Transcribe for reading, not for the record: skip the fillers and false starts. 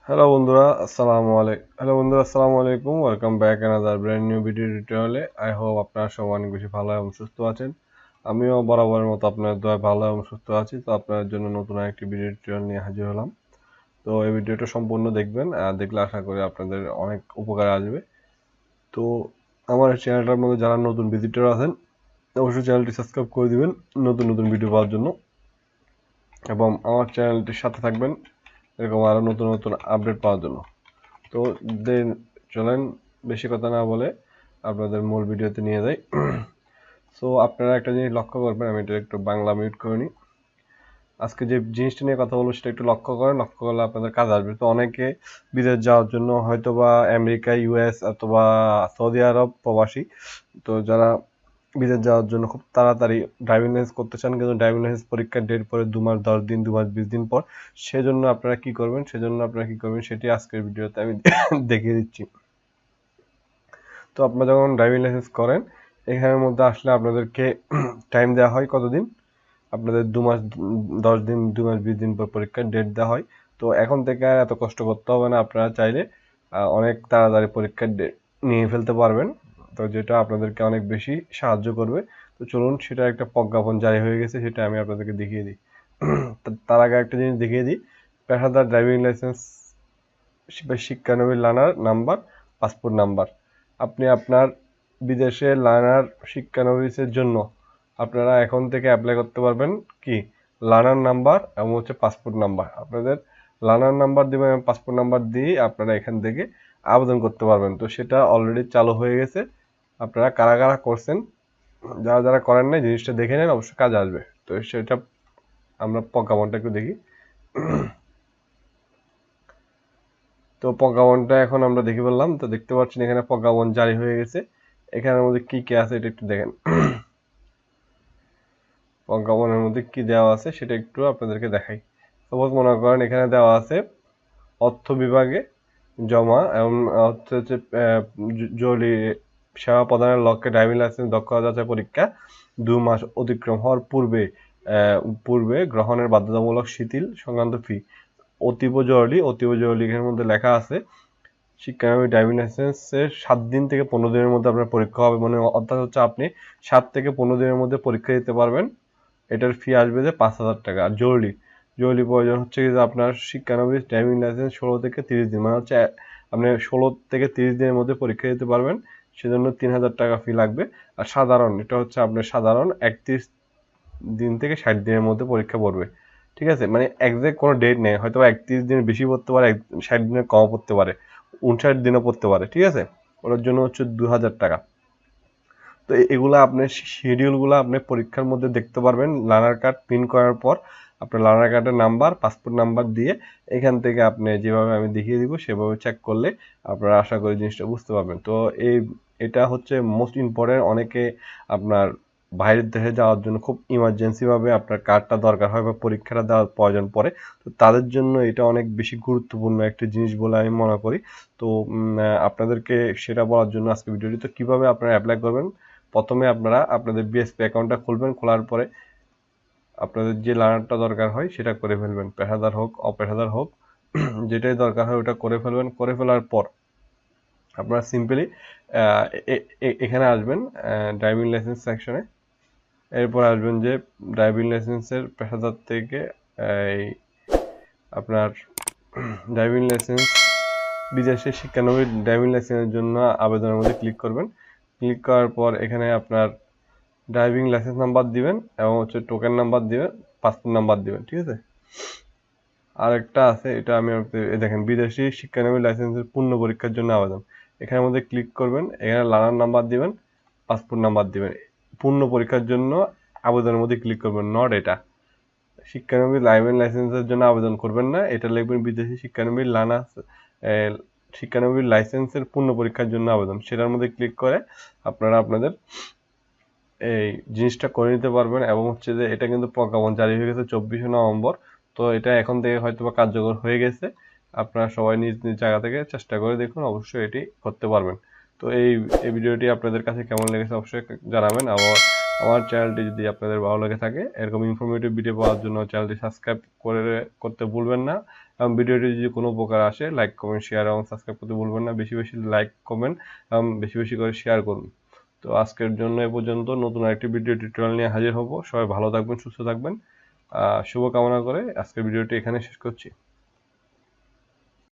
আসসালামু আলাইকুম। Welcome back another brand new video টিউটোরিয়ালে। আই হোপ আপনারা সবাই অনেক বেশি ভালো এবং সুস্থ আছেন। আমিও বরাবরের মতো আপনাদের দয়ায় ভালো এবং সুস্থ আছি। তো আপনাদের জন্য নতুন একটি ভিডিও টিউটোরিয়াল নিয়ে হাজির হলাম। তো এই ভিডিওটা সম্পূর্ণ দেখবেন, দেখলে আশা করি আপনাদের অনেক উপকারে আসবে। তো আমার চ্যানেলটার মধ্যে যারা নতুন ভিজিটর আছেন অবশ্যই চ্যানেলটি সাবস্ক্রাইব করে দিবেন নতুন নতুন ভিডিও পাওয়ার জন্য, এবং আমার চ্যানেলটির সাথে থাকবেন এরকম আরও নতুন নতুন আপডেট পাওয়ার জন্য। তো দেন চলেন বেশি কথা না বলে আপনাদের মূল ভিডিওতে নিয়ে যাই। সো আপনারা একটা জিনিস লক্ষ্য করবেন, আমি এটা একটু বাংলা মিউট করে নিই। আজকে যে জিনিসটা নিয়ে কথা বলবো সেটা একটু লক্ষ্য করেন, লক্ষ্য করলে আপনাদের কাজ আসবে। তো অনেকে বিদেশ যাওয়ার জন্য হয়তো বা আমেরিকা, ইউএস অথবা সৌদি আরব প্রবাসী, তো যারা বিদেশ যাওয়ার জন্য খুব তাড়াতাড়ি ড্রাইভিং লাইসেন্স করতে চান, কিন্তু ড্রাইভিং লাইসেন্স পরীক্ষার ডেট পরে 2 মাস 10 দিন, 2 মাস 20 দিন পর। সেজন্য আপনারা কি করবেন সেটি আজকের ভিডিওতে আমি দেখিয়ে দিচ্ছি। তো আপনারা যখন ড্রাইভিং লাইসেন্স করেন, এখানের মধ্যে আসলে আপনাদেরকে টাইম দেওয়া হয় কতদিন, আপনাদের 2 মাস 10 দিন, 2 মাস 20 দিন পর পরীক্ষার ডেট দেওয়া হয়। তো এখন থেকে আর এত কষ্ট করতে হবে না, আপনারা চাইলে অনেক তাড়াতাড়ি পরীক্ষার ডেট নিয়ে ফেলতে পারবেন। তো যেটা আপনাদেরকে অনেক বেশি সাহায্য করবে। তো চলুন, সেটা একটা প্রজ্ঞাপন জারি হয়ে গেছে, সেটা আমি আপনাদেরকে দেখিয়ে দিই। তার আগে একটা জিনিস দেখিয়ে দিই, পেশাদার ড্রাইভিং লাইসেন্স শিক্ষানবিশ লার্নার নাম্বার, পাসপোর্ট নাম্বার। আপনি আপনার বিদেশে লার্নার শিক্ষানবিশের জন্য আপনারা এখন থেকে অ্যাপ্লাই করতে পারবেন কি, লার্নার নাম্বার এবং হচ্ছে পাসপোর্ট নাম্বার। আপনাদের লার্নার নাম্বার দেবেন এবং পাসপোর্ট নাম্বার দিয়ে আপনারা এখান থেকে আবেদন করতে পারবেন। তো সেটা অলরেডি চালু হয়ে গেছে। আপনারা কারা কারা করছেন, যারা যারা করেন নাই জিনিসটা দেখে নেন, অবশ্যই কাজে আসবে। তো সেটা আমরা প্রজ্ঞাপনটা একটু দেখি। তো প্রজ্ঞাপনটা এখন আমরা দেখে ফেললাম। তো দেখতে পাচ্ছেন এখানে প্রজ্ঞাপন জারি হয়ে গেছে। এখানের মধ্যে কি কি আছে এটা একটু দেখেন। প্রজ্ঞাপনের মধ্যে কি দেওয়া আছে সেটা একটু আপনাদেরকে দেখাই। সাপোজ মনে করেন এখানে দেওয়া আছে অর্থ বিভাগে জমা এবং হচ্ছে জরুরি সেবা প্রদানের লক্ষ্যে ড্রাইভিং লাইসেন্স দক্ষতা যাচাই পরীক্ষা 2 মাস অতিক্রম হওয়ার পূর্বে গ্রহণের বাধ্যতামূলক শিথিল সংক্রান্ত ফি। অতীব জরুরি এর মধ্যে লেখা আছে শিক্ষানবিশ ড্রাইভিং লাইসেন্সের 7 দিন থেকে 15 দিনের মধ্যে আপনার পরীক্ষা হবে, মানে অর্থাৎ হচ্ছে আপনি 7 থেকে 15 দিনের মধ্যে পরীক্ষা দিতে পারবেন। এটার ফি আসবে যে 5,000 টাকা। আর জরুরি প্রয়োজন হচ্ছে যে আপনার শিক্ষানবিশ ড্রাইভিং লাইসেন্স 16 থেকে 30 দিন, মানে হচ্ছে আপনি 16 থেকে 30 দিনের মধ্যে পরীক্ষা দিতে পারবেন, সেজন্য 3,000 টাকা ফি লাগবে। আর সাধারণ, এটা হচ্ছে আপনার সাধারণ 31 দিন থেকে 60 দিনের মধ্যে পরীক্ষা পড়বে। ঠিক আছে, মানে একজ্যাক্ট কোনো ডেট নেই, হয়তো 31 দিনের বেশি পড়তে পারে, 60 দিনের কম পড়তে পারে, 59 দিনও পড়তে পারে। ঠিক আছে, ওটার জন্য হচ্ছে 2,000 টাকা। তো এগুলা আপনার শিডিউলগুলো আপনি পরীক্ষার মধ্যে দেখতে পারবেন। লার্নার কার্ড প্রিন্ট করার পর আপনার লার্নার কার্ডের নাম্বার, পাসপোর্ট নাম্বার দিয়ে এখান থেকে আপনি যেভাবে আমি দেখিয়ে দিব সেভাবে চেক করলে আপনারা আশা করি জিনিসটা বুঝতে পারবেন। তো এটা হচ্ছে মোস্ট ইম্পর্টেন্ট। অনেকে আপনার বাইরের দেশে যাওয়ার জন্য খুব ইমার্জেন্সিভাবে আপনার কার্ডটা দরকার হয় বা পরীক্ষাটা দেওয়ার প্রয়োজন পড়ে, তো তাদের জন্য এটা অনেক বেশি গুরুত্বপূর্ণ একটা জিনিস বলে আমি মনে করি। তো আপনাদেরকে সেটা বলার জন্য আজকে ভিডিওটি। তো কীভাবে আপনারা অ্যাপ্লাই করবেন, প্রথমে আপনারা আপনাদের বিএসপি অ্যাকাউন্টটা খুলবেন। খোলার পরে আপনাদের যে লার্নারটা দরকার হয় সেটা করে ফেলবেন, পেশাদার হোক অপেশাদার হোক, যেটাই দরকার হয় ওটা করে ফেলবেন। করে ফেলার পর আপনারা সিম্পলি এখানে আসবেন ড্রাইভিং লাইসেন্স সেকশনে। এরপর আসবেন যে ড্রাইভিং লাইসেন্সের পেশাদার থেকে এই আপনার ড্রাইভিং লাইসেন্স বিদেশে শিক্ষানবিশ ড্রাইভিং লাইসেন্সের জন্য আবেদনের মধ্যে ক্লিক করবেন। ক্লিক করার পর এখানে আপনার ড্রাইভিং লাইসেন্স নাম্বার দিবেন এবং হচ্ছে টোকেন নাম্বার দিবেন, পাসপোর্ট নাম্বার দিবেন। ঠিক আছে, আরেকটা আছে, এটা আমি দেখেন বিদেশি শিক্ষানবিশ লাইসেন্সের পূর্ণ পরীক্ষার জন্য আবেদন। এখানের মধ্যে ক্লিক করবেন, এখানে লার্নার নাম্বার দিবেন, পাসপোর্ট নাম্বার দিবেন। পূর্ণ পরীক্ষার জন্য আবেদনের মধ্যে ক্লিক করবেন, নট এটা শিক্ষানবিশ ড্রাইভিং লাইসেন্সের জন্য আবেদন করবেন না, এটা লিখবেন বিদেশি শিক্ষানবিশ শিক্ষানবিশ লাইসেন্সের পূর্ণ পরীক্ষার জন্য আবেদন। সেটার মধ্যে ক্লিক করে আপনারা আপনাদের এই জিনিসটা করে নিতে পারবেন। এবং হচ্ছে যে এটা কিন্তু প্রজ্ঞাপন জারি হয়ে গেছে 24শে নভেম্বর। তো এটা এখন থেকে হয়তো বা কার্যকর হয়ে গেছে। আপনারা সবাই নিজ নিজ জায়গা থেকে চেষ্টা করে দেখুন, অবশ্যই এটি করতে পারবেন। তো এই ভিডিওটি আপনাদের কাছে কেমন লেগেছে অবশ্যই জানাবেন। আমার চ্যানেলটি যদি আপনাদের ভালো লেগে থাকে, এরকম ইনফরমেটিভ ভিডিও পাওয়ার জন্য চ্যানেলটি সাবস্ক্রাইব করতে ভুলবেন না এবং ভিডিওটি যদি কোনো উপকার আসে লাইক কমেন্ট শেয়ার এবং সাবস্ক্রাইব করতে ভুলবেন না। বেশি বেশি লাইক কমেন্ট এবং বেশি বেশি করে শেয়ার করুন। তো আজকের জন্য এ পর্যন্ত। নতুন আরেকটি ভিডিও টিউটোরিয়াল নিয়ে হাজির হব। সবাই ভালো থাকবেন, সুস্থ থাকবেন। শুভকামনা করে আজকের ভিডিওটি এখানে শেষ করছি।